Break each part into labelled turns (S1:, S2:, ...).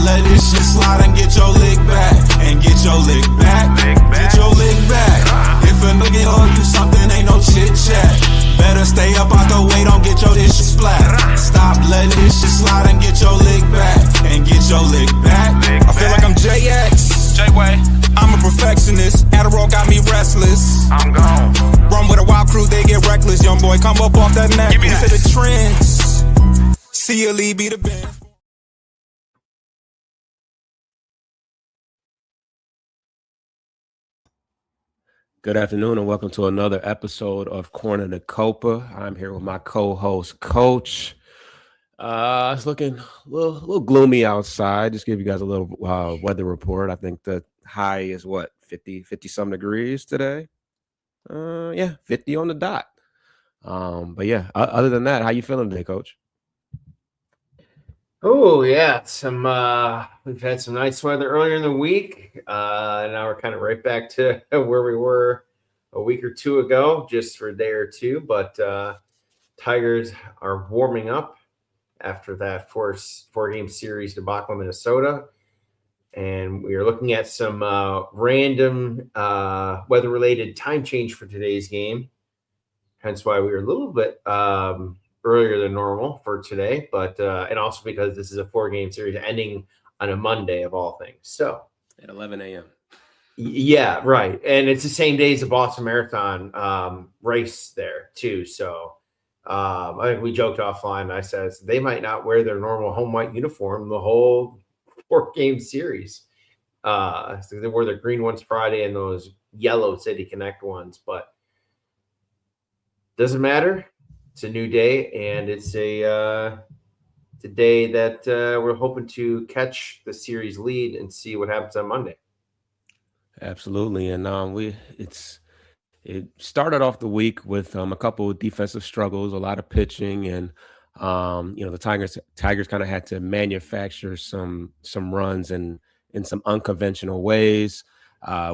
S1: let this shit slide and get your lick back. And get your lick back. Get your lick back. If a nigga owe you something, ain't no chit chat. Better stay up out the way, don't get your shit splat. Stop letting this shit slide and get your lick back. And get your lick back. I feel like I'm JX.
S2: J-Way.
S1: I'm a perfectionist. Adderall got me restless.
S2: I'm gone.
S1: Run with a wild crew, they get reckless. Young boy, come up off that neck.
S2: Give me that.
S1: To the trends. See a lead, be the band.
S3: Good afternoon and welcome to another episode of Corner to Copa. I'm here with my co-host, Coach. It's looking a little gloomy outside. Just give you guys a little weather report. I think the high is what, 50 some degrees today? 50 on the dot. But yeah, other than that, how you feeling today, Coach?
S4: Oh yeah, we've had some nice weather earlier in the week. Now we're kind of right back to where we were a week or two ago, just for a day or two. But Tigers are warming up after that four-game series debacle in Minnesota, and we are looking at some random weather-related time change for today's game. Hence why we were a little bit earlier than normal for today, but and also because this is a 4-game series ending on a Monday of all things. So
S3: at 11 a.m.
S4: Yeah, right. And it's the same day as the Boston Marathon race there too. So I think we joked offline. I said they might not wear their normal home white uniform the whole 4-game series. So they wore their green ones Friday and those yellow City Connect ones, but doesn't matter. It's a new day, and it's a day that we're hoping to catch the series lead and see what happens on Monday.
S3: Absolutely, and it started off the week with a couple of defensive struggles, a lot of pitching, and the Tigers kind of had to manufacture some runs and in some unconventional ways.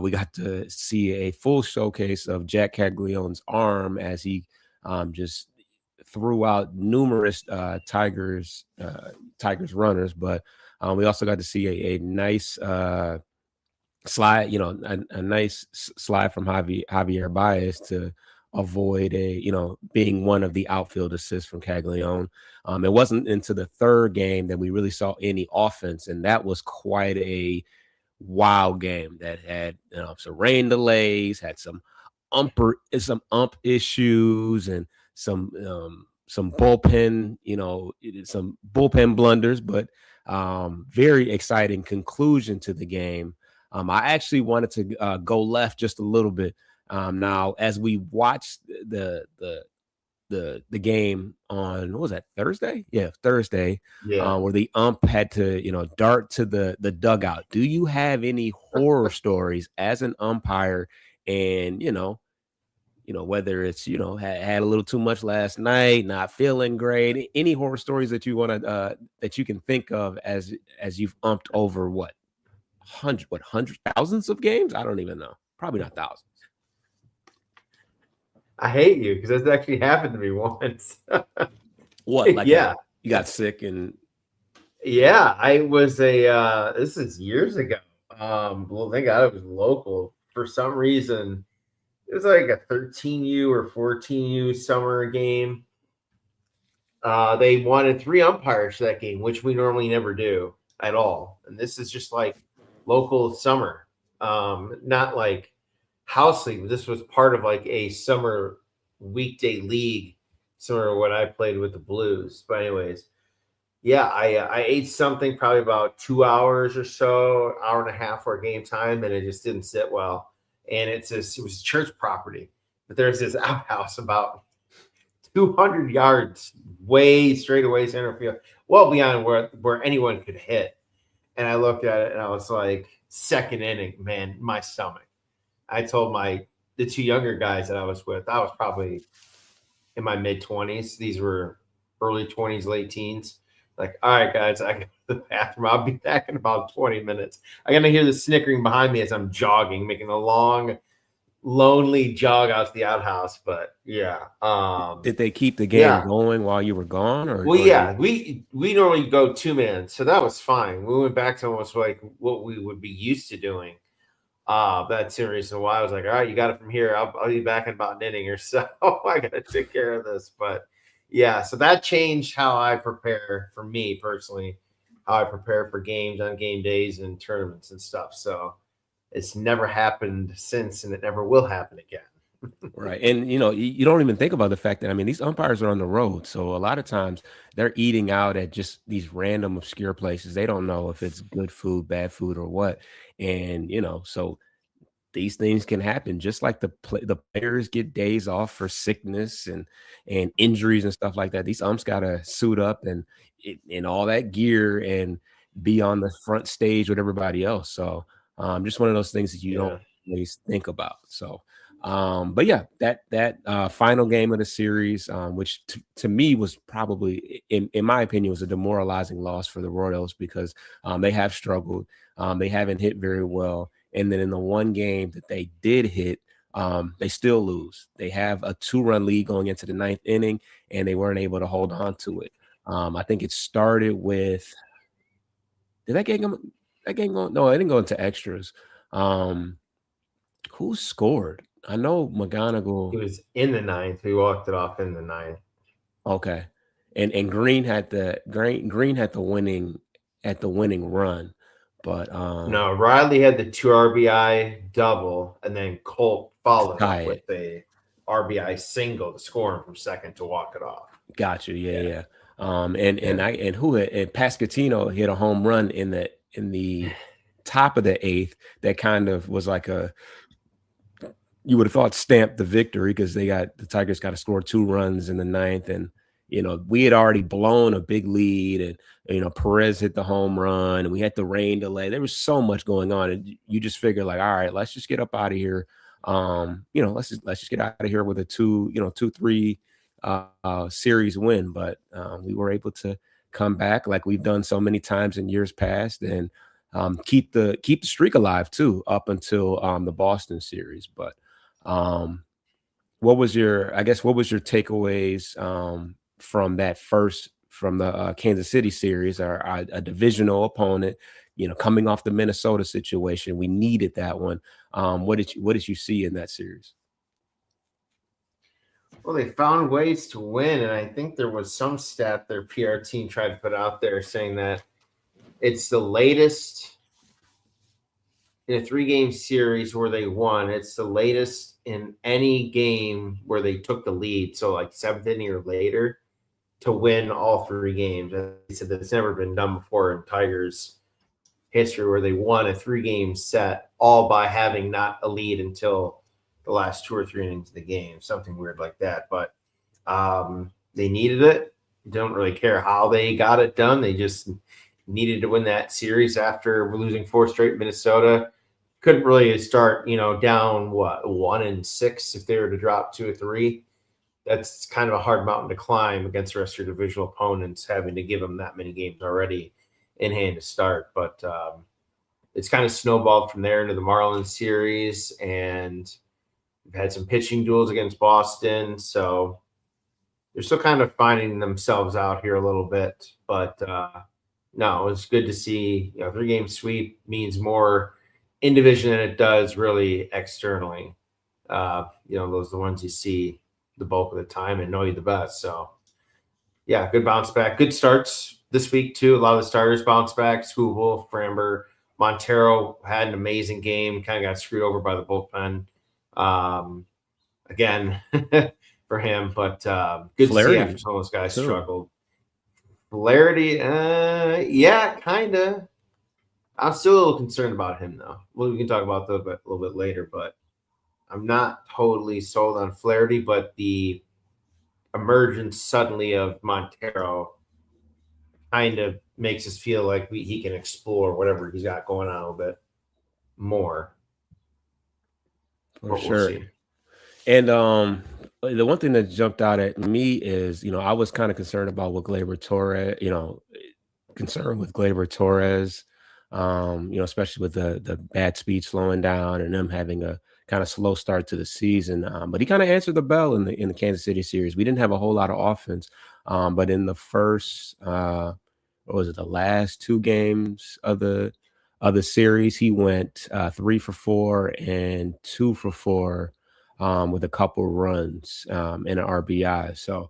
S3: We got to see a full showcase of Jack Caglianone's arm as he just threw out numerous Tigers runners, but we also got to see a nice slide, a nice slide from Javier Baez to avoid being one of the outfield assists from Caglianone. It wasn't into the third game that we really saw any offense, and that was quite a wild game that had some rain delays, had some ump issues, and some bullpen, some bullpen blunders, but very exciting conclusion to the game. I actually wanted to go left just a little bit. Now, as we watched the game on, what was that, Thursday? Yeah, Thursday.
S4: Yeah.
S3: Where the ump had to, dart to the dugout. Do you have any horror stories as an umpire? And whether it's had a little too much last night, not feeling great. Any horror stories that you want to that you can think of as you've umped over hundreds, thousands of games? I don't even know. Probably not thousands.
S4: I hate you because that's actually happened to me once.
S3: What? Like
S4: yeah,
S3: you got sick and.
S4: Yeah, I was this is years ago. Well, thank God it was local. For some reason, it was like a 13U or 14U summer game. They wanted 3 umpires for that game, which we normally never do at all. And this is just like local summer, not like house league. This was part of like a summer weekday league, similar to what I played with the Blues. But anyways, yeah, I ate something probably about 2 hours or so, hour and a half for game time, and it just didn't sit well. And it was church property, but there's this outhouse about 200 yards way straight away center field, well beyond where anyone could hit. And I looked at it and I was like, second inning, man, my stomach. I told the 2 younger guys that I was with, I was probably in my mid-20s. These were early 20s, late teens. Like, all right, guys, I got to the bathroom. I'll be back in about 20 minutes. I got to hear the snickering behind me as I'm jogging, making a long lonely jog out to the outhouse. But yeah,
S3: Did they keep the game going while you were gone, or?
S4: Well, yeah, we normally go 2-man, so that was fine. We went back to almost like what we would be used to doing. That series. So I was like, all right, you got it from here. I'll be back in about an inning or so. I got to take care of this. But yeah, so that changed how I prepare for me personally, how I prepare for games on game days and tournaments and stuff. So it's never happened since, and it never will happen again.
S3: Right. And, you don't even think about the fact that, I mean, these umpires are on the road. So a lot of times they're eating out at just these random obscure places. They don't know if it's good food, bad food, or what. And, so these things can happen, just like the players get days off for sickness and injuries and stuff like that. These umps got to suit up and in all that gear and be on the front stage with everybody else. So just one of those things that you don't always think about. So but yeah, that final game of the series, which to me was probably, in my opinion, was a demoralizing loss for the Royals because they have struggled. They haven't hit very well. And then in the one game that they did hit, they still lose. They have a 2-run lead going into the 9th inning, and they weren't able to hold on to it. I think it started with, did that game go? No, it didn't go into extras. Who scored? I know McGonigal.
S4: He was in the 9th. We walked it off in the 9th.
S3: Okay, and Green had the winning run, but
S4: no, Riley had the 2 RBI double, and then Colt followed up with a RBI single to score him from second to walk it off.
S3: Gotcha. Yeah. And Pasquantino hit a home run in the top of the 8th that kind of was like you would have thought stamped the victory because the Tigers got to score 2 runs in the 9th, and we had already blown a big lead, and Perez hit the home run, and we had the rain delay. There was so much going on, and you just figure like, all right, let's just get up out of here. Let's just get out of here with a 2-3 series win. But we were able to come back like we've done so many times in years past, and keep the streak alive too up until the Boston series. But what was your takeaways from the Kansas City series, or a divisional opponent, coming off the Minnesota situation? We needed that one. What did you see in that series?
S4: Well, they found ways to win, and I think there was some stat their PR team tried to put out there saying that it's the latest in a 3-game series where they won. It's the latest in any game where they took the lead, so like 7th inning or later, to win all 3 games. They said that's never been done before in Tigers history, where they won a 3-game set all by having not a lead until the last 2 or 3 innings of the game, something weird like that. But they needed it. Don't really care how they got it done. They just needed to win that series after losing 4 straight. Minnesota couldn't really start, down 1-6 if they were to drop 2 or 3. That's kind of a hard mountain to climb against the rest of your divisional opponents, having to give them that many games already in hand to start. But it's kind of snowballed from there into the Marlins series, and we've had some pitching duels against Boston. So they're still kind of finding themselves out here a little bit. But no, it's good to see. 3-game sweep means more in division than it does really externally. Those are the ones you see the bulk of the time and know you the best. So yeah, good bounce back, good starts this week too. A lot of the starters bounced back. Skubal, Framber, Montero had an amazing game, kind of got screwed over by the bullpen again for him, but good to see after some of those guys struggled. Flaherty, yeah, kind of. I'm still a little concerned about him, though. Well, we can talk about that a little bit later, but I'm not totally sold on Flaherty. But the emergence suddenly of Montero kind of makes us feel like he can explore whatever he's got going on a little bit more.
S3: For sure. And the one thing that jumped out at me is, I was kind of concerned about what Gleyber Torres, especially with the bad speed slowing down and them having a kind of slow start to the season. But he kind of answered the bell in the Kansas City series. We didn't have a whole lot of offense, but in the first, what was it, the last 2 games of the series, he went 3 for 4 and 2 for 4 with a couple runs and an RBI. So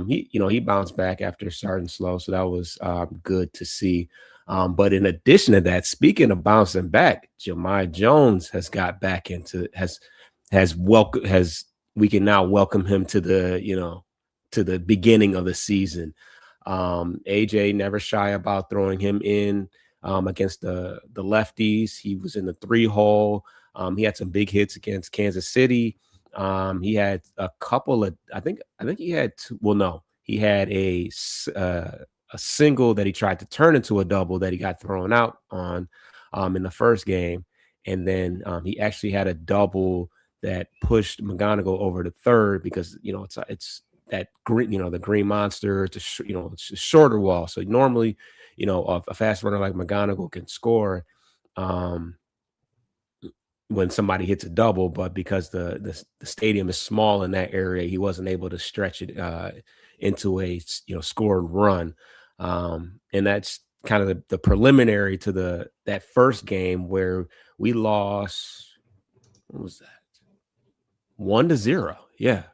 S3: he bounced back after starting slow, so that was good to see. But in addition to that, speaking of bouncing back, Jahmai Jones has got back into we can now welcome him to the beginning of the season. AJ never shy about throwing him in against the lefties. He was in the 3-hole. He had some big hits against Kansas City. He had a couple of, I think he had two, well, no, he had a single that he tried to turn into a double that he got thrown out on in the first game. And then he actually had a double that pushed McGonigal over to third because, it's that green, the green monster, it's a shorter wall. So normally, a fast runner like McGonigal can score when somebody hits a double, but because the stadium is small in that area, he wasn't able to stretch it into a scored run. And that's kind of the preliminary to that first game where we lost. What was that? 1-0. Yeah.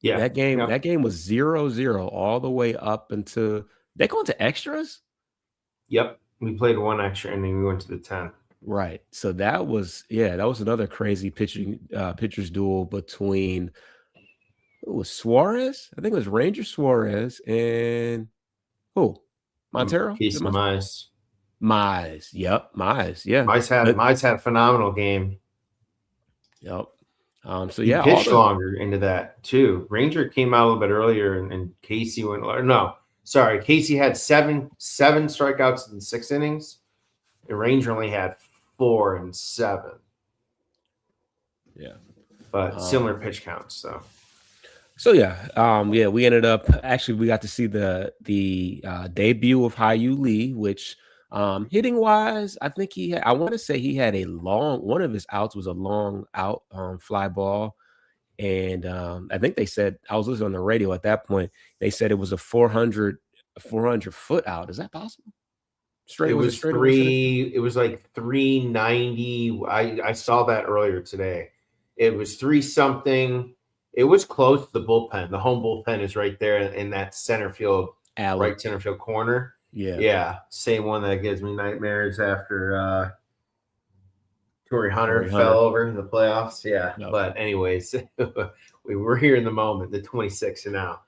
S3: That game was 0-0 all the way up until they go into extras.
S4: Yep, we played 1 extra and then we went to the 10th.
S3: Right. So that was another crazy pitchers duel between Suarez. I think it was Ranger Suarez and Montero.
S4: Casey Mize.
S3: Mize. Yep. Mize. Yeah.
S4: Mize had a phenomenal game.
S3: Yep.
S4: He pitched longer into that too. Ranger came out a little bit earlier, and Casey went. No, sorry, Casey had seven strikeouts in 6 innings, and Ranger only had 4 and 7.
S3: Yeah,
S4: but similar pitch counts.
S3: So we ended up we got to see the debut of Hyu Lee, which hitting wise, I think I want to say he had one of his outs was a long out fly ball. And I think they said, I was listening on the radio at that point, they said it was a 400 foot out. Is that possible?
S4: It was like 390. I saw that earlier today. It was 3 something. It was close to the bullpen. The home bullpen is right there in that center field, right center field corner. Yeah. Same one that gives me nightmares after Torrey Hunter fell over in the playoffs. Yeah. Nope. But anyways, we were here in the moment, the 26th now.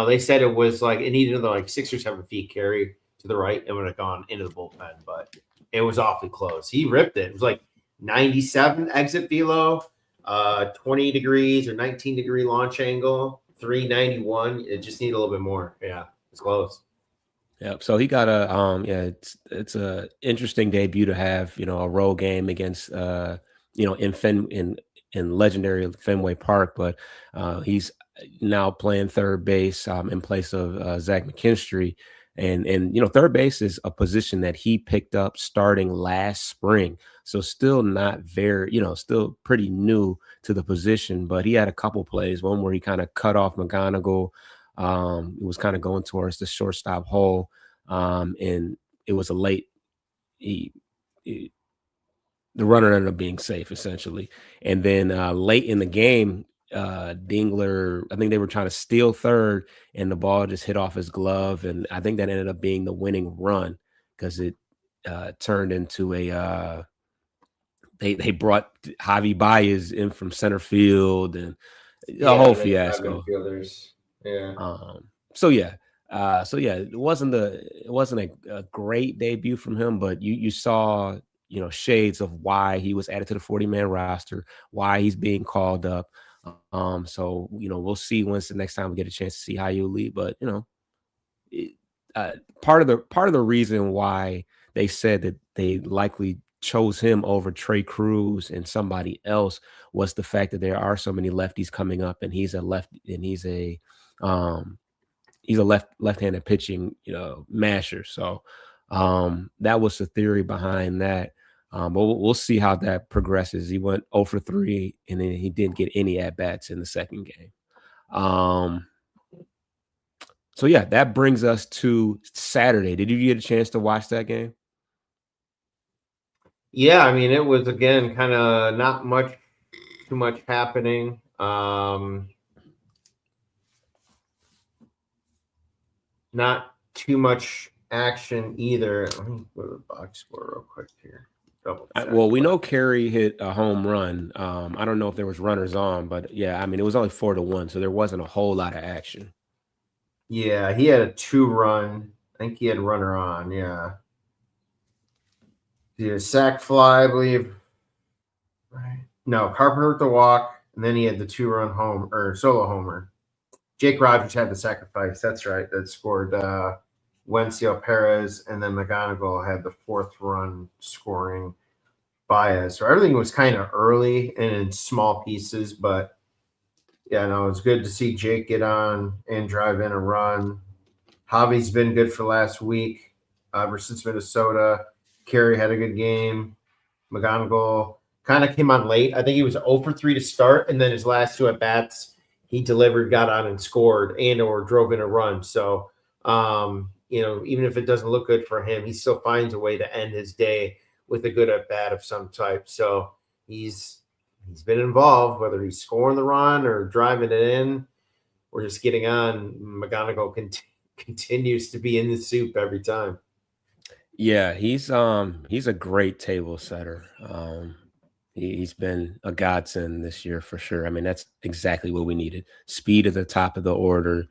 S4: They said it was like it needed another 6 or 7 feet carry to the right and would have gone into the bullpen, but it was awfully close. He ripped it. It was like 97 exit velo, 20 degrees or 19 degree launch angle, 391. It just needed a little bit more. Yeah, it's close.
S3: Yep. So he got it's a interesting debut to have, a road game against in legendary Fenway Park, but he's now playing third base in place of Zach McKinstry. And third base is a position that he picked up starting last spring. So still not very, still pretty new to the position, but he had a couple plays, one where he kind of cut off McGonigal. It was kind of going towards the shortstop hole. And it was a late, the runner ended up being safe essentially. And then late in the game, Dingler, I think they were trying to steal third and the ball just hit off his glove. And I think that ended up being the winning run because it turned into they brought Javi Baez in from center field and a whole fiasco. It wasn't a great debut from him, but you saw, shades of why he was added to the 40-man roster, why he's being called up. We'll see once the next time we get a chance to see Hyu Lee, but part of the reason why they said that they likely chose him over Trey Cruz and somebody else was the fact that there are so many lefties coming up, and he's a left-handed pitching, masher. So that was the theory behind that. But we'll see how that progresses. He went 0 for 3, and then he didn't get any at bats in the second game. So yeah, that brings us to Saturday. Did you get a chance to watch that game?
S4: Yeah, I mean, it was again kind of not too much happening. Not too much action either. Let me go to the box score real quick here.
S3: Well, we know Kerry hit a home run. I don't know if there was runners on, but yeah, I mean, it was only 4-1, so there wasn't a whole lot of action.
S4: Yeah, he had a 2-run. I think he had runner on. Yeah. He had a sac fly, I believe. Right. No, Carpenter with the walk, and then he had the 2-run home or solo homer. Jake Rogers had the sacrifice. That's right. That scored Wencio Perez, and then McGonigal had the 4th run scoring Baez. So everything was kind of early and in small pieces, but yeah, no, it was good to see Jake get on and drive in a run. Javi's been good for last week versus Minnesota. Kerry had a good game. McGonigal kind of came on late. I think he was 0 for 3 to start, and then his last 2 at bats, he delivered, got on and scored, and or drove in a run. So, even if it doesn't look good for him, he still finds a way to end his day with a good at bat of some type. So he's been involved, whether he's scoring the run or driving it in or just getting on. McGonigal continues to be in the soup every time.
S3: Yeah, he's a great table setter. He's been a godsend this year for sure. I mean, that's exactly what we needed. Speed at the top of the order,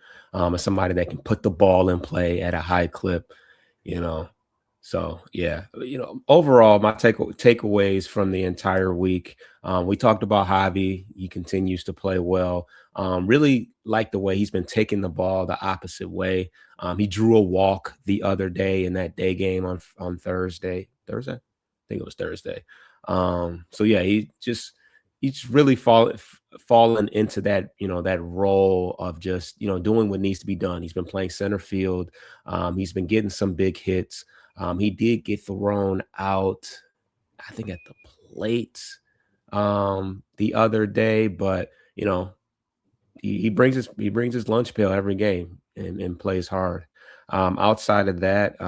S3: somebody that can put the ball in play at a high clip, So yeah, overall, my takeaways from the entire week. We talked about Javi. He continues to play well. Really like the way he's been taking the ball the opposite way. He drew a walk the other day in that day game on Thursday. I think it was Thursday. So yeah, he's really fallen into that, that role of just, doing what needs to be done. He's been playing center field. He's been getting some big hits. He did get thrown out, I think, at the plate the other day, but he brings his lunch pail every game and plays hard. Outside of that,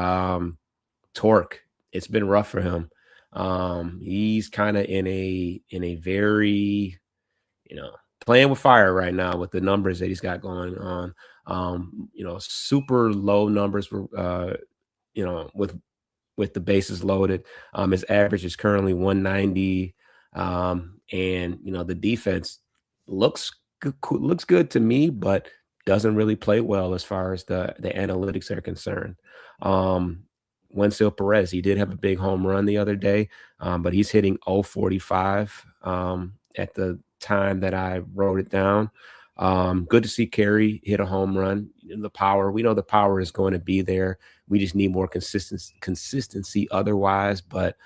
S3: Torque, it's been rough for him. He's kind of in a very, playing with fire right now with the numbers that he's got going on. Super low numbers for with the bases loaded. His average is currently 190. And the defense looks good to me, but doesn't really play well as far as the analytics are concerned. Wencio Perez, he did have a big home run the other day, but he's hitting 0.45 at the time that I wrote it down. Good to see Kerry hit a home run. The power, we know the power is going to be there. We just need more consistency otherwise. But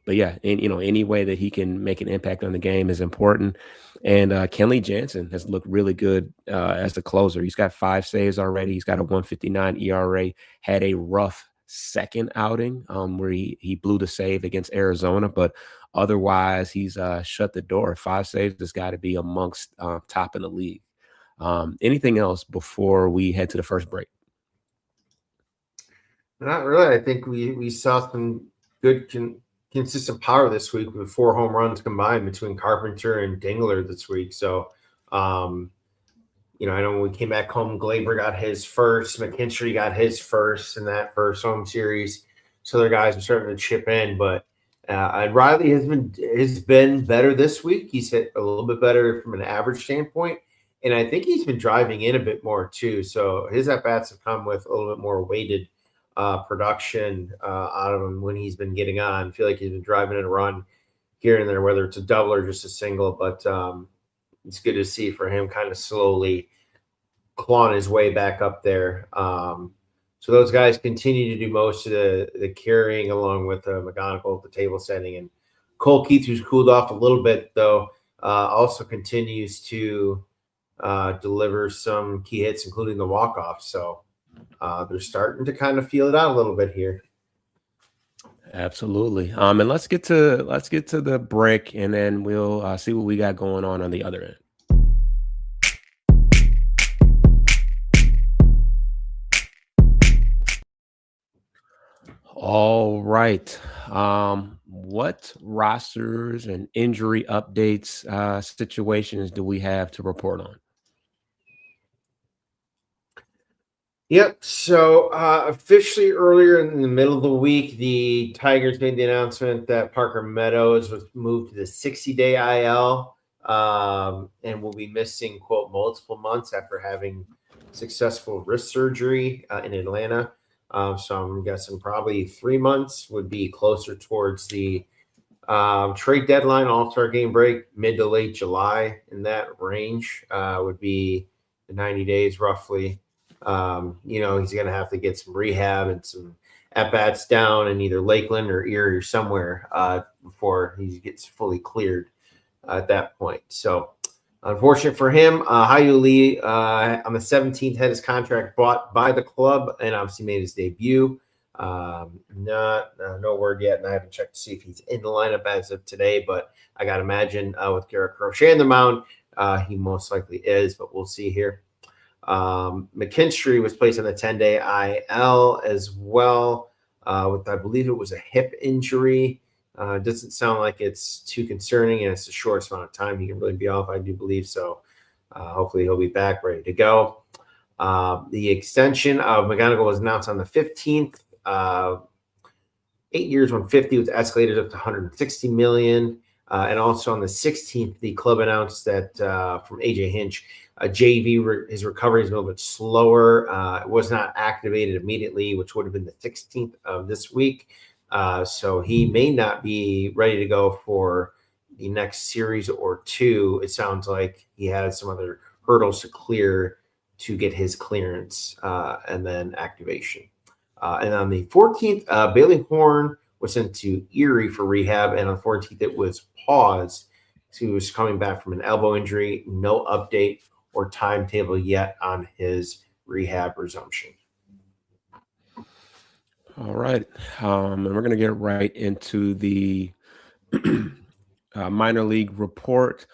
S3: yeah, and any way that he can make an impact on the game is important. And Kenley Jansen has looked really good as the closer. He's got 5 saves already. He's got a 1.59 ERA. Had a rough second outing where he blew the save against Arizona, but otherwise he's shut the door. 5 saves has got to be amongst top in the league. Anything else before we head to the first break?
S4: Not really. I think we saw some good consistent power this week with 4 home runs combined between Carpenter and Dingler this week. So, I know when we came back home, Glaber got his first, McKinstry got his first in that first home series. So their guys are starting to chip in, but Riley has been better this week. He's hit a little bit better from an average standpoint, and I think he's been driving in a bit more too. So his at bats have come with a little bit more weighted production out of him when he's been getting on. I feel like he's been driving in a run here and there, whether it's a double or just a single. But it's good to see for him kind of slowly clawing his way back up there. So those guys continue to do most of the carrying along with McGonigal, the table setting. And Cole Keith, who's cooled off a little bit, though, also continues to deliver some key hits, including the walk-off. So they're starting to kind of feel it out a little bit here.
S3: Absolutely. And let's get to the break, and then we'll see what we got going on the other end. All right. What rosters and injury updates situations do we have to report on?
S4: Yep. So officially earlier in the middle of the week, the Tigers made the announcement that Parker Meadows was moved to the 60-day IL and will be missing, quote, multiple months after having successful wrist surgery in Atlanta. So I'm guessing probably 3 months would be closer towards the trade deadline, All-Star game break, mid to late July, in that range would be the 90 days roughly. He's going to have to get some rehab and some at-bats down in either Lakeland or Erie or somewhere before he gets fully cleared at that point. So unfortunate for him, Haiyu Lee on the 17th had his contract bought by the club and obviously made his debut. No word yet, and I haven't checked to see if he's in the lineup as of today, but I got to imagine with Garrett Crochet on the mound, he most likely is, but we'll see here. McKinstry was placed on the 10-day IL as well with, I believe it was a hip injury. Doesn't sound like it's too concerning, and it's the shortest amount of time he can really be off, I do believe. So hopefully he'll be back ready to go. The extension of McGonigal was announced on the 15th. 8 years, 150 with escalated up to 160 million. And also on the 16th, the club announced that from AJ Hinch, his recovery is a little bit slower. It was not activated immediately, which would have been the 16th of this week. So he may not be ready to go for the next series or two. It sounds like he has some other hurdles to clear to get his clearance and then activation. And on the 14th, Bailey Horn was sent to Erie for rehab. And on the 14th, it was paused. So he was coming back from an elbow injury. No update or timetable yet on his rehab resumption.
S3: All right. And we're going to get right into the minor league report.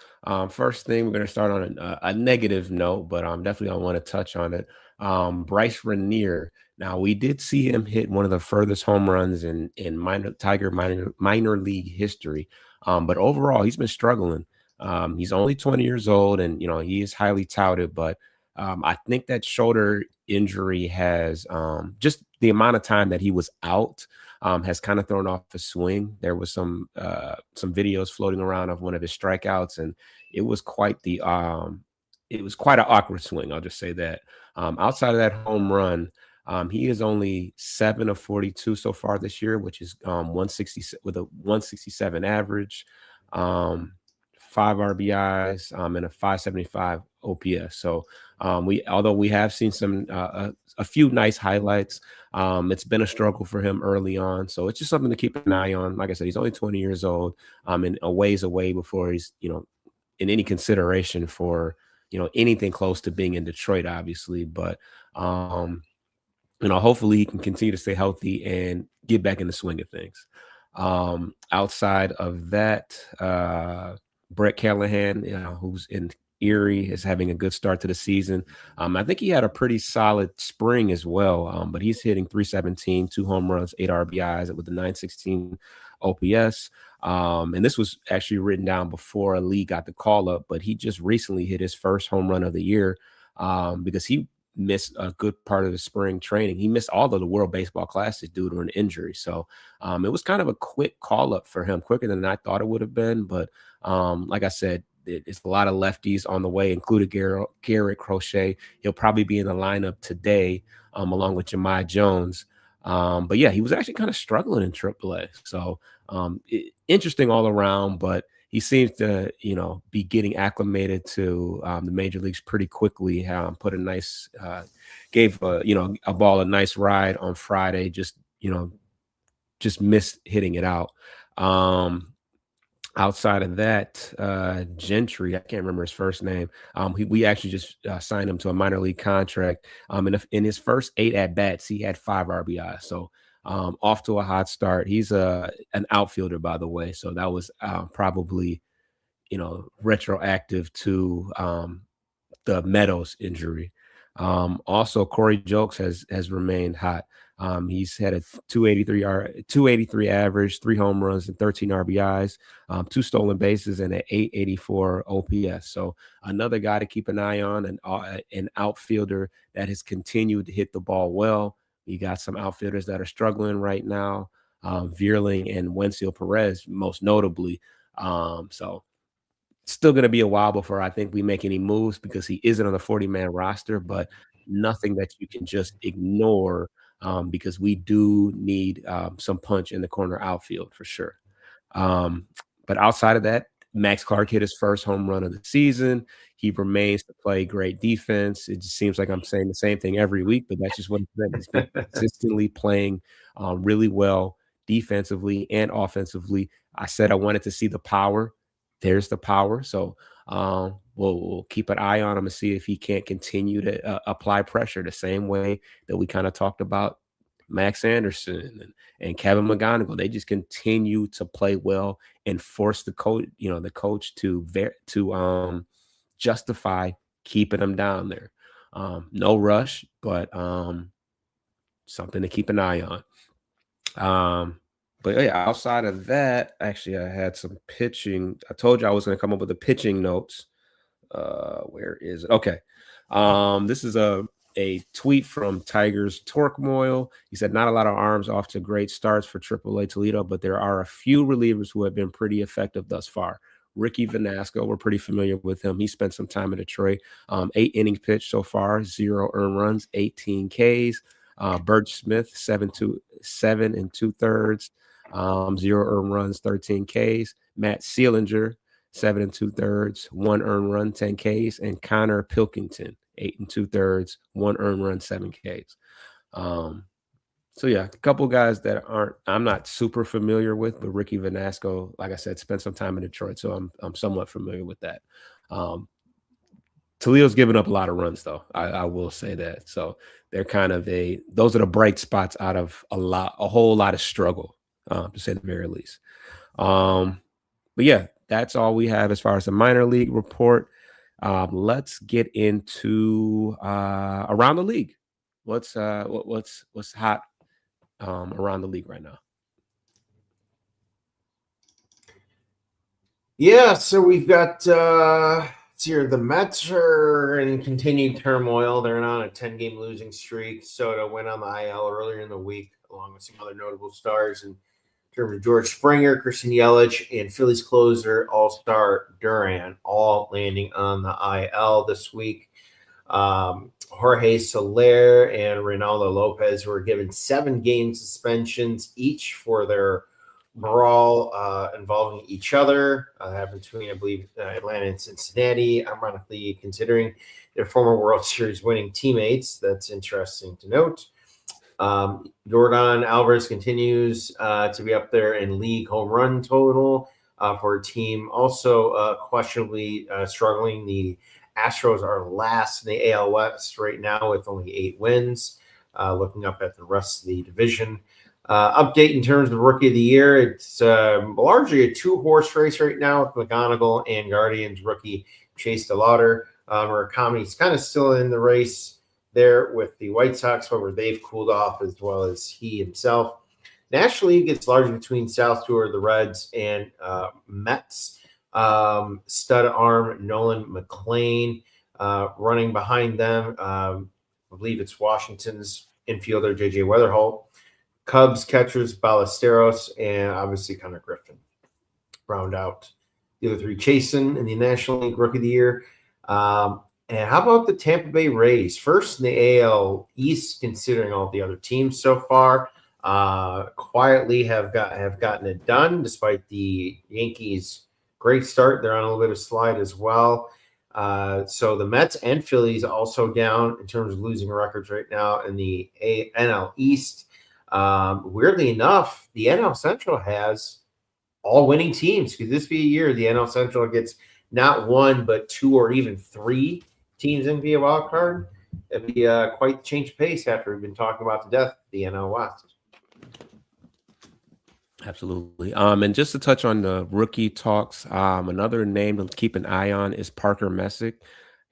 S3: First thing, we're going to start on a negative note, but definitely I want to touch on it. Bryce Ranier. Now, we did see him hit one of the furthest home runs in Tiger minor league history. But overall, he's been struggling. He's only 20 years old, and he is highly touted. But I think that shoulder injury has just the amount of time that he was out has kind of thrown off the swing. There was some videos floating around of one of his strikeouts, and it was quite an awkward swing. I'll just say that. Outside of that home run, he is only 7 of 42 so far this year, which is 160 with a 167 average, 5 RBIs, and a 575 OPS. So although we have seen some a few nice highlights, it's been a struggle for him early on. So it's just something to keep an eye on. Like I said, he's only 20 years old, and a ways away before he's in any consideration for anything close to being in Detroit, obviously. But hopefully he can continue to stay healthy and get back in the swing of things. Outside of that, Brett Callahan, who's in Erie, is having a good start to the season. I think he had a pretty solid spring as well, but he's hitting 317, 2 home runs, 8 RBIs with the 916 OPS. And this was actually written down before Lee got the call up, but he just recently hit his first home run of the year because he missed a good part of the spring training. He missed all of the World Baseball Classic due to an injury. So it was kind of a quick call up for him, quicker than I thought it would have been. But like I said, it's a lot of lefties on the way, including Garrett Crochet. He'll probably be in the lineup today along with Jahmai Jones. But yeah, he was actually kind of struggling in AAA. So interesting all around, but he seems to, be getting acclimated to the major leagues pretty quickly. Gave a ball a nice ride on Friday. Just missed hitting it out. Outside of that, Gentry, I can't remember his first name. We actually just signed him to a minor league contract. In his first 8 at bats, he had 5 RBIs. So off to a hot start. He's an outfielder, by the way, so that was probably retroactive to the Meadows injury. Also, Corey Jokes has remained hot. He's had a 283 average, 3 home runs, and 13 RBIs, 2 stolen bases, and an 884 OPS. So another guy to keep an eye on, an outfielder that has continued to hit the ball well. You got some outfielders that are struggling right now, Vierling and Wenzel Perez, most notably. So still going to be a while before I think we make any moves because he isn't on the 40-man roster, but nothing that you can just ignore because we do need some punch in the corner outfield for sure. But outside of that, Max Clark hit his first home run of the season. He remains to play great defense. It just seems like I'm saying the same thing every week, but that's just what he's been consistently playing really well defensively and offensively. I said I wanted to see the power. There's the power. So we'll keep an eye on him and see if he can't continue to apply pressure the same way that we kind of talked about Max Anderson and Kevin McGonigal. They just continue to play well and force the coach to justify keeping them down there. No rush, but something to keep an eye on. But yeah, outside of that, actually, I had some pitching. I told you I was going to come up with the pitching notes. Where is it? Okay. This is a tweet from Tigers Torquemoil. He said, not a lot of arms off to great starts for AAA Toledo, but there are a few relievers who have been pretty effective thus far. Ricky Vanasco, we're pretty familiar with him. He spent some time in Detroit. 8 innings pitched so far, 0 earned runs, 18 Ks. Burge Smith, 7 2/3. 0 earned runs, 13 Ks. Matt Seelinger, 7 2/3, 1 earned run, 10 Ks. And Connor Pilkington, 8 2/3, 1 earned run, 7 Ks. So yeah, a couple guys that I'm not super familiar with, but Ricky Vanasco, like I said, spent some time in Detroit, so I'm somewhat familiar with that. Toledo's given up a lot of runs, though. I will say that. So they're kind of those are the bright spots out of a whole lot of struggle, to say the very least. But yeah, that's all we have as far as the minor league report. Let's get into around the league. What's hot around the league right now?
S4: Yeah, so we've got here the Mets are in continued turmoil. They're on a 10-game losing streak. Soto went on the IL earlier in the week, along with some other notable stars in terms of George Springer, Christian Yelich, and Phillies closer all-star Duran, all landing on the IL this week. Jorge Soler and Reynaldo Lopez were given 7-game suspensions each for their brawl involving each other. Happened between, I believe, Atlanta and Cincinnati. Ironically, considering their former World Series winning teammates, that's interesting to note. Jordan Alvarez continues to be up there in league home run total for a team also questionably struggling. The Astros are last in the AL West right now with only 8 wins. Looking up at the rest of the division. Update in terms of Rookie of the Year. It's largely a 2-horse race right now with McGonigal and Guardians rookie Chase DeLauter. Murakami's kind of still in the race there with the White Sox, however, they've cooled off as well as he himself. National League gets largely between South Tour, the Reds, and Mets. Stud arm Nolan McLean running behind them. I believe it's Washington's infielder J.J. Weatherholt. Cubs catchers Ballesteros and obviously Connor Griffin round out the other 3 chasing in the National League Rookie of the Year. And how about the Tampa Bay Rays? First in the AL East, considering all the other teams so far. Quietly have gotten it done despite the Yankees' great start. They're on a little bit of slide as well. So the Mets and Phillies also down in terms of losing records right now in the NL East. Weirdly enough, the NL Central has all winning teams. Could this be a year the NL Central gets not 1, but 2 or even 3 teams in via wild card? It'd be quite the change of pace after we've been talking about the death of the NL West.
S3: Absolutely. And just to touch on the rookie talks, another name to keep an eye on is Parker Messick.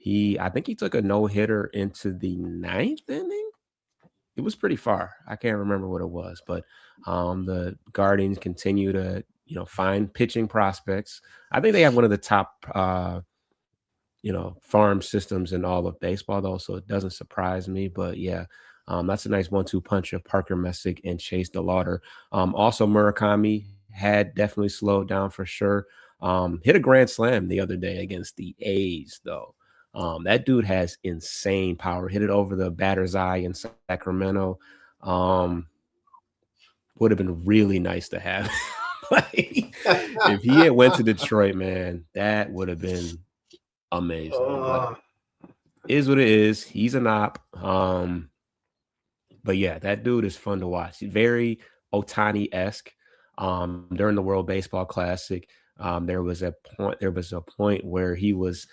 S3: I think he took a no hitter into the ninth inning. It was pretty far. I can't remember what it was, but the Guardians continue to, find pitching prospects. I think they have one of the top, farm systems in all of baseball, though, so it doesn't surprise me. But yeah, that's a nice 1-2 punch of Parker Messick and Chase DeLauder. Also, Murakami had definitely slowed down for sure. Hit a grand slam the other day against the A's, though. That dude has insane power. Hit it over the batter's eye in Sacramento. Would have been really nice to have. Like, if he had went to Detroit, man, that would have been amazing. But is what it is. He's an op. But yeah, that dude is fun to watch. Very Otani-esque. During the World Baseball Classic, there was a point where he was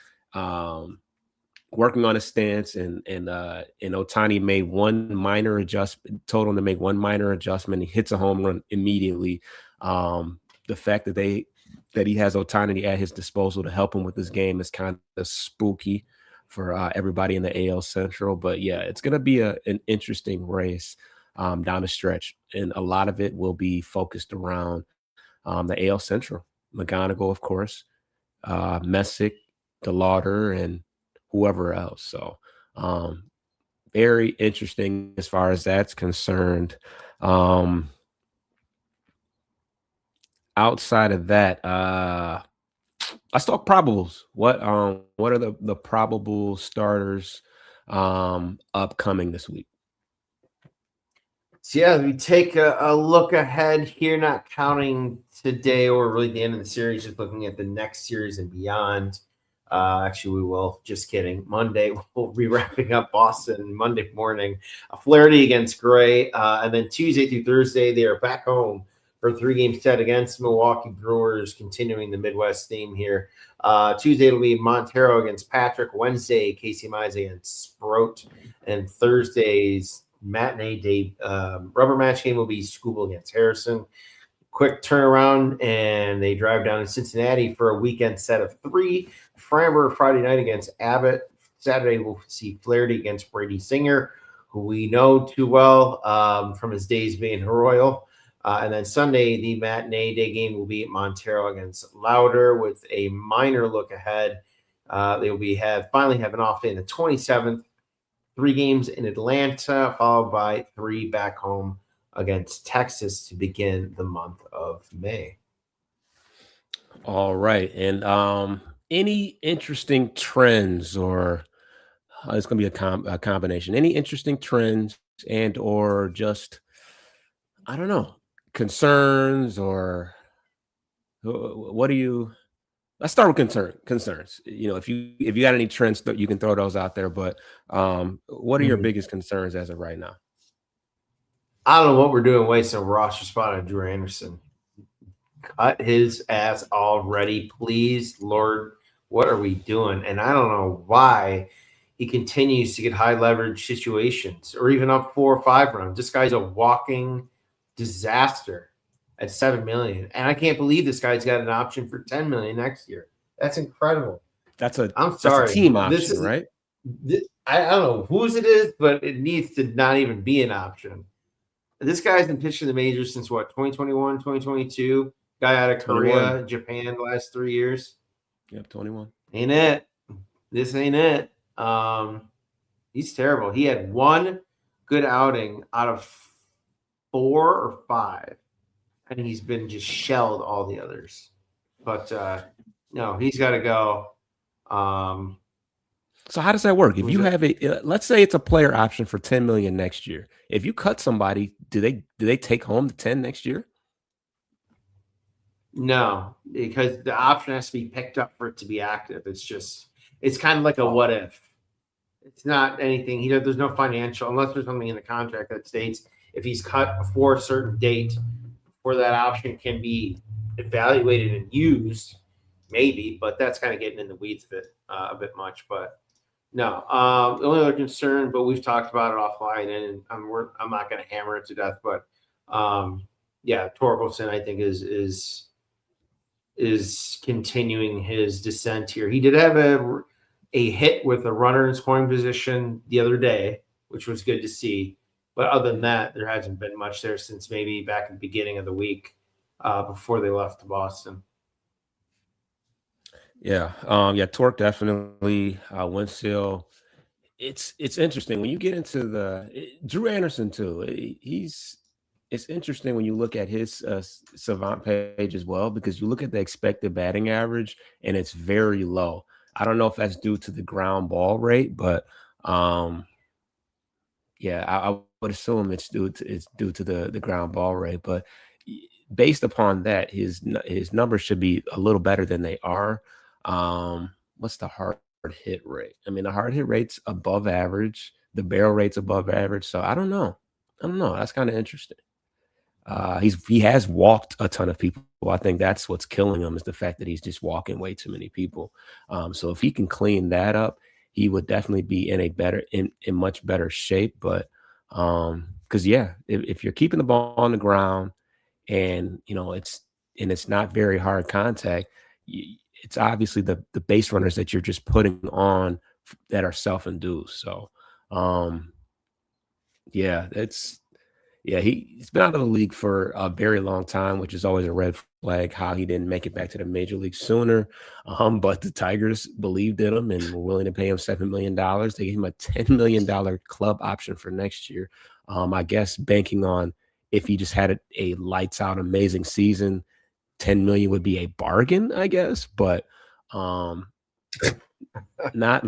S3: working on a stance, and Otani made one minor adjustment, told him to make one minor adjustment. He hits a home run immediately. The fact that he has Otani at his disposal to help him with this game is kind of spooky for everybody in the AL Central. But yeah, it's going to be an interesting race down the stretch, and a lot of it will be focused around the AL Central. McGonigal, of course, Messick, DeLauder, and whoever else. So very interesting as far as that's concerned. Outside of that, let's talk probables. What are the probable starters upcoming this week?
S4: So yeah, we take a look ahead here, not counting today or really the end of the series, just looking at the next series and beyond. Actually, we will. Just kidding. Monday, we'll be wrapping up Boston Monday morning. Flaherty against Gray. And then Tuesday through Thursday, they are back home for a 3-game set against Milwaukee Brewers, continuing the Midwest theme here. Tuesday, it'll be Montero against Patrick. Wednesday, Casey Mize against Sproat. And Thursday's matinee day rubber match game will be Skubal against Harrison. Quick turnaround, and they drive down to Cincinnati for a weekend set of 3. Framber Friday night against Abbott. Saturday, we'll see Flaherty against Brady Singer, who we know too well from his days being Royal. And then Sunday, the matinee day game will be Montero against Lauder with a minor look ahead. They will finally have an off day on the 27th. 3 games in Atlanta, followed by 3 back home against Texas to begin the month of May.
S3: All right. And any interesting trends, or it's going to be a combination, any interesting trends and or just, I don't know, concerns, or what do you – let's start with concerns. If you got any trends, you can throw those out there. But what are your biggest concerns as of right now?
S4: I don't know what we're doing wasting a roster spot on Drew Anderson. Cut his ass already, please, Lord. What are we doing? And I don't know why he continues to get high leverage situations or even up 4 or 5 runs. This guy's a walking disaster at $7 million. And I can't believe this guy's got an option for $10 million next year. That's incredible.
S3: I'm sorry. That's a team option, right?
S4: I don't know whose it is, but it needs to not even be an option. This guy's been pitching the majors since 2021, 2022. Guy out of Korea, Japan the last 3 years.
S3: Yep, 21.
S4: Ain't it? This ain't it. He's terrible. He had 1 good outing out of 4 or 5, and he's been just shelled all the others. But no, he's got to go.
S3: So how does that work? If you have let's say it's a player option for $10 million next year. If you cut somebody, do they take home the 10 next year?
S4: No, because the option has to be picked up for it to be active. It's kind of like a what if. It's not anything. There's no financial, unless there's something in the contract that states if he's cut before a certain date, where that option can be evaluated and used, maybe. But that's kind of getting in the weeds of it a bit much. But no, the only other concern, but we've talked about it offline, and I'm not going to hammer it to death, but Torkelson, I think, is continuing his descent here. He did have a hit with a runner in scoring position the other day, which was good to see. But other than that, there hasn't been much there since maybe back at the beginning of the week before they left to Boston.
S3: Yeah. Torque definitely. Winsell. It's interesting when you get into Drew Anderson too. It's interesting when you look at his Savant page as well, because you look at the expected batting average and it's very low. I don't know if that's due to the ground ball rate, but I would assume it's due to the ground ball rate. But based upon that, his numbers should be a little better than they are. What's the hard hit rate? I mean, the hard hit rate's above average. The barrel rate's above average. So I don't know. That's kind of interesting. He has walked a ton of people. I think that's what's killing him, is the fact that he's just walking way too many people. So if he can clean that up, he would definitely be in much better shape. But because if you're keeping the ball on the ground and it's not very hard contact, it's obviously the base runners that you're just putting on that are self-induced. So he's been out of the league for a very long time, which is always a red flag, how he didn't make it back to the major league sooner. But the Tigers believed in him and were willing to pay him $7 million. They gave him a $10 million club option for next year. I guess banking on, if he just had a lights out amazing season, $10 million would be a bargain, I guess. But not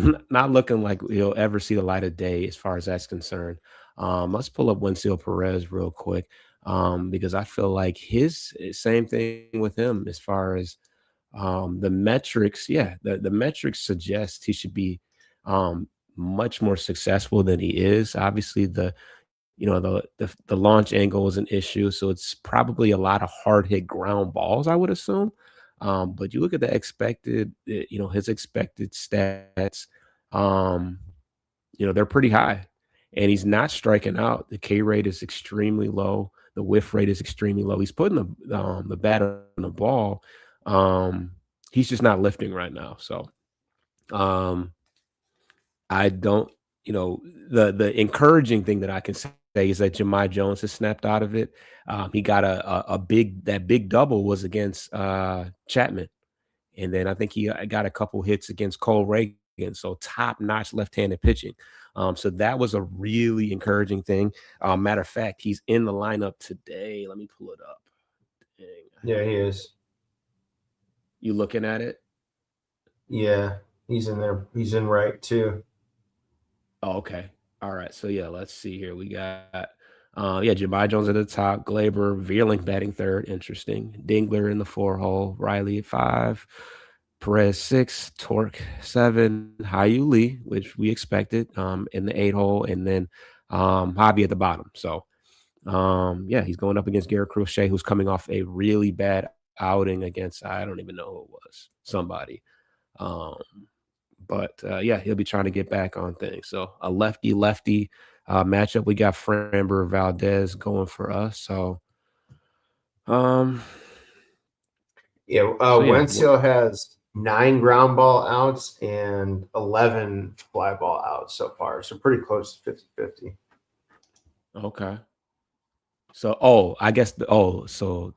S3: looking like he'll ever see the light of day as far as that's concerned. Let's pull up Winsell Perez real quick, because I feel like his same thing with him as far as the metrics. Yeah, the metrics suggest he should be much more successful than he is. Obviously, the launch angle is an issue, so it's probably a lot of hard hit ground balls, I would assume. But you look at the expected, his expected stats, they're pretty high. And he's not striking out. The K rate is extremely low. The whiff rate is extremely low. He's putting the bat on the ball. He's just not lifting right now. So I don't, the encouraging thing that I can say is that Jahmai Jones has snapped out of it. He got that big double was against Chapman. And then I think he got a couple hits against Cole Reagan. So top-notch left-handed pitching. So that was a really encouraging thing. Matter of fact, he's in the lineup today. Let me pull it up. Dang.
S4: Yeah, he is.
S3: You looking at it?
S4: Yeah, he's in there. He's in right too.
S3: Oh, okay. All right. So let's see here. We got Jahmai Jones at the top, Glaber, Vierling batting third. Interesting. Dingler in the 4 hole, Riley at 5. Perez 6, Torque 7, Hyu Lee, which we expected, in the 8 hole, and then Javi at the bottom. So he's going up against Garrett Crochet, who's coming off a really bad outing against, I don't even know who it was, somebody. But he'll be trying to get back on things. So a lefty matchup. We got Framber Valdez going for us. So
S4: Wenzel has 9 ground ball outs and 11 fly ball outs so far. So pretty close to 50-50.
S3: Okay. So, I guess so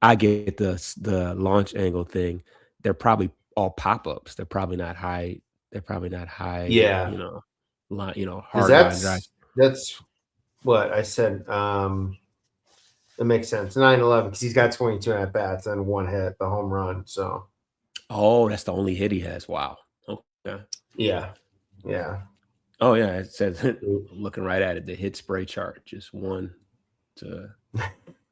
S3: I get the launch angle thing. They're probably all pop-ups. They're probably not high.
S4: Yeah.
S3: Hard
S4: that's,
S3: line drives.
S4: That's what I said. It makes sense. 9-11 because he's got 22 at bats and 1 hit, the home run. So.
S3: Oh, that's the only hit he has. Wow. Okay.
S4: Yeah.
S3: Oh yeah, it says looking right at it, the hit spray chart, just one to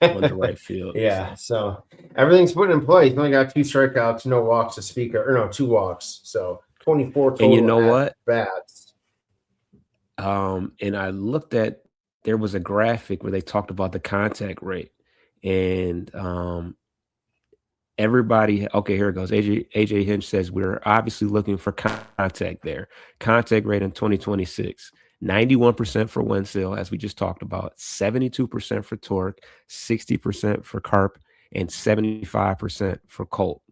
S3: right field.
S4: Yeah. So everything's put in place. He's only got 2 strikeouts, no walks to speak of, or no, 2 walks. So 24 total.
S3: And you know what?
S4: Bats.
S3: And I looked at, there was a graphic where they talked about the contact rate, and everybody, okay, here it goes. AJ Hinch says we're obviously looking for contact there. Contact rate in 2026, 91% for Wenzel, as we just talked about, 72% for Torque, 60% for Carp, and 75% for Colt.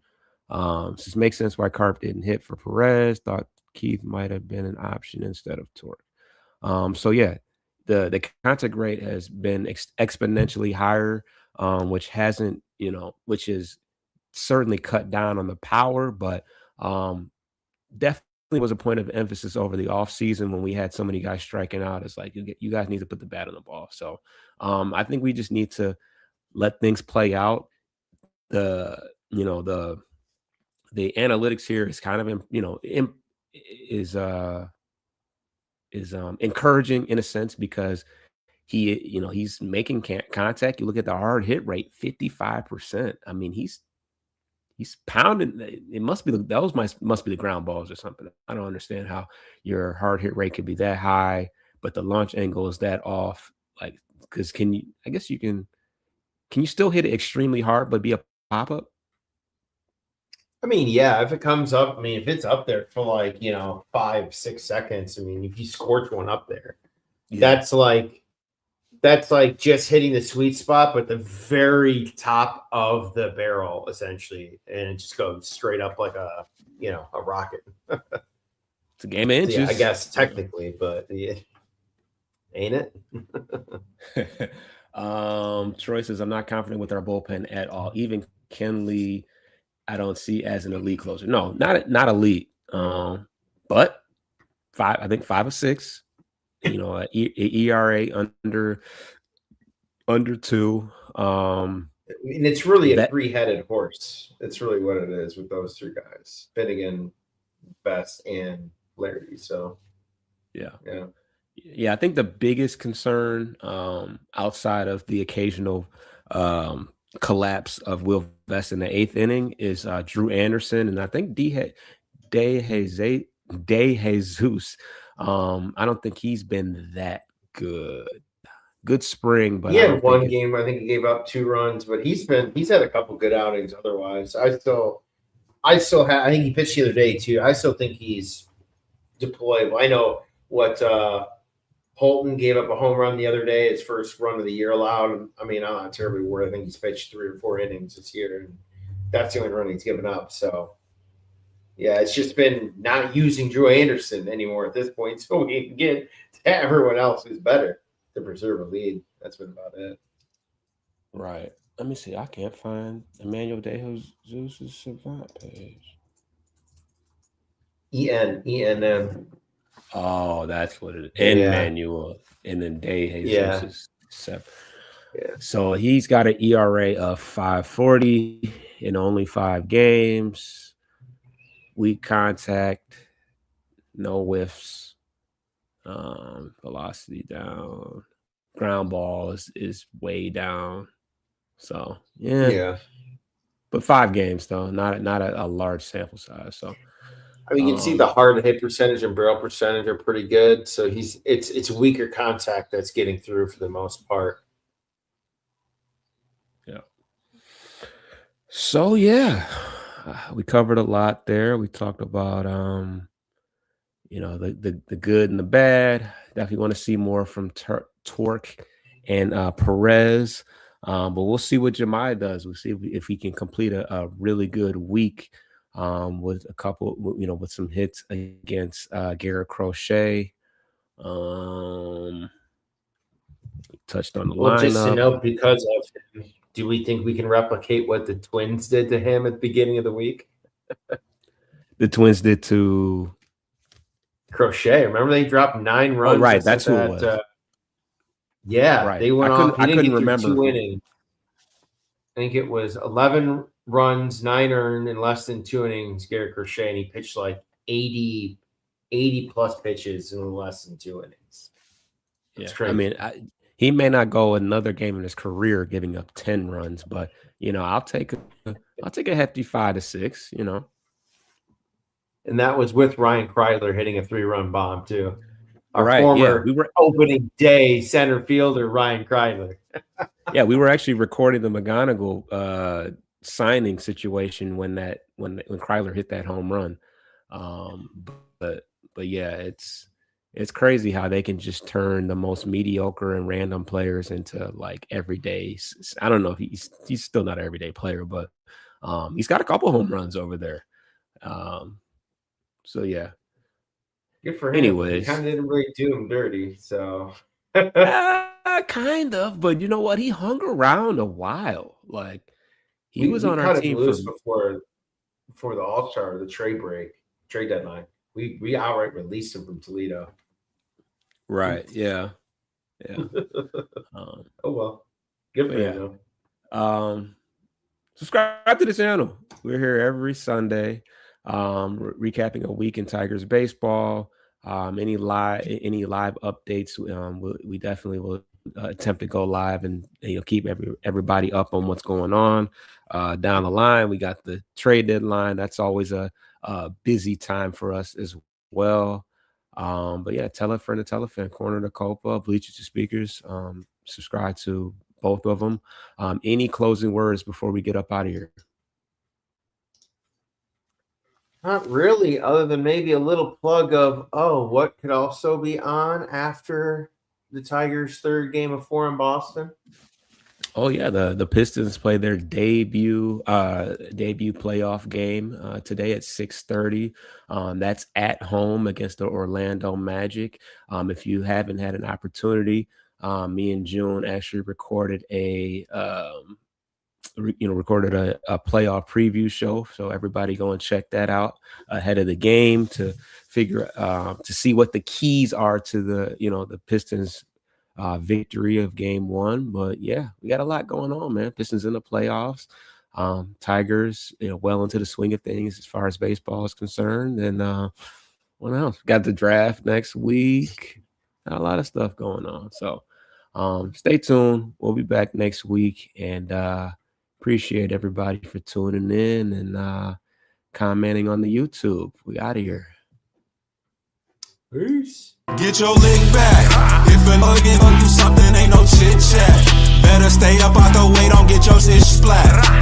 S3: So this makes sense why Carp didn't hit for Perez. Thought Keith might have been an option instead of Torque. So yeah, the contact rate has been exponentially higher, which hasn't, which is certainly cut down on the power, but definitely was a point of emphasis over the offseason when we had so many guys striking out. It's like you guys need to put the bat on the ball. So I think we just need to let things play out. The analytics here is kind of is encouraging in a sense because he's making contact. You look at the hard hit rate, 55%. I mean, he's pounding. It must be must be the ground balls or something. I don't understand how your hard hit rate could be that high, but the launch angle is that off. Like, because can you still hit it extremely hard but be a pop up?
S4: I mean, yeah, if it comes up, if it's up there for 5-6 seconds, if you scorch one up there, that's like just hitting the sweet spot, but the very top of the barrel, essentially, and it just goes straight up like a rocket.
S3: It's a game of inches,
S4: I guess technically, but ain't it?
S3: Troy says, I'm not confident with our bullpen at all. Even Kenley, I don't see as an elite closer. No, not elite. But I think 5 or 6. ERA under 2.
S4: And it's really a 3-headed horse. It's really what it is with those 3 guys: Finnegan, Best, and Larry. So
S3: yeah. I think the biggest concern, outside of the occasional collapse of Will Vest in the 8th inning, is Drew Anderson, and I think De Jesus. I don't think he's been that good. Good spring, but
S4: he had one game. I think he gave up 2 runs, but he's had a couple good outings. Otherwise, I think he pitched the other day too. I still think he's deployable. I know what Holton gave up a home run the other day, his first run of the year allowed. I'm not terribly worried. I think he's pitched 3 or 4 innings this year, and that's the only run he's given up. So yeah, it's just been not using Drew Anderson anymore at this point, so we can get to everyone else who's better to preserve a lead. That's been about it.
S3: Right. Let me see. I can't find Emmanuel De Jesus' Savant page.
S4: ENN.
S3: Oh, that's what it is. Emmanuel, and then De Jesus is 7. Yeah. So he's got an ERA of 5.40 in only 5 games. Weak contact, no whiffs, velocity down, ground ball is way down. So yeah. But 5 games though, not a large sample size. So
S4: you can see the hard hit percentage and barrel percentage are pretty good. So it's weaker contact that's getting through for the most part.
S3: Yeah. So yeah. We covered a lot there. We talked about the good and the bad. Definitely want to see more from Torque and Perez. But we'll see what Jahmai does. We'll see if he can complete a really good week with a couple, with some hits against Garrett Crochet. Touched on the lineup.
S4: Just to note, because of him, do we think we can replicate what the Twins did to him at the beginning of the week?
S3: The Twins did to
S4: Crochet. Remember they dropped 9 runs?
S3: Oh, right. That's who it was.
S4: Right. They went off.
S3: I couldn't remember.
S4: 2 innings. I think it was 11 runs, 9 earned in less than 2 innings, Garrett Crochet, and he pitched like 80 plus pitches in less than 2 innings. That's crazy.
S3: He may not go another game in his career giving up 10 runs, but I'll take a hefty 5 to 6.
S4: And that was with Ryan Kreidler hitting a 3-run bomb too.
S3: Our
S4: former opening day center fielder Ryan Kreidler.
S3: Yeah, we were actually recording the McGonigal signing situation when Kreidler hit that home run. But yeah, It's crazy how they can just turn the most mediocre and random players into like everyday. I don't know if he's still not an everyday player, but he's got a couple home runs over there. So yeah.
S4: Good for him.
S3: Anyways,
S4: Kind of didn't really do him dirty, so
S3: kind of. But you know what? He hung around a while. Like he was on our team
S4: before the All-Star, the trade deadline. We outright released him from Toledo.
S3: Right. Yeah.
S4: Oh well. Good for him.
S3: Subscribe to the channel. We're here every Sunday, recapping a week in Tigers baseball. Any live updates, we definitely will attempt to go live and keep everybody up on what's going on. Down the line, we got the trade deadline. That's always a busy time for us as well. But yeah, tell a friend to tell a fan. Corner to Copa, Bleachers to Speakers. Subscribe to both of them. Any closing words before we get up out of here?
S4: Not really, other than maybe a little plug of what could also be on after the Tigers' third game of 4 in Boston.
S3: Oh yeah, the Pistons play their debut playoff game today at 6:30. That's at home against the Orlando Magic. If you haven't had an opportunity, me and June actually recorded a playoff preview show, so everybody go and check that out ahead of the game to see what the keys are to the Pistons victory of game 1. But yeah, we got a lot going on, man. Pistons in the playoffs, Tigers well into the swing of things as far as baseball is concerned. And what else? Got the draft next week. Got a lot of stuff going on, so stay tuned. We'll be back next week, and appreciate everybody for tuning in and commenting on the YouTube. We out of here.
S4: Peace.
S1: Get your lick back. If a nugget do something, ain't no chit chat. Better stay up out the way, don't get your shit splat.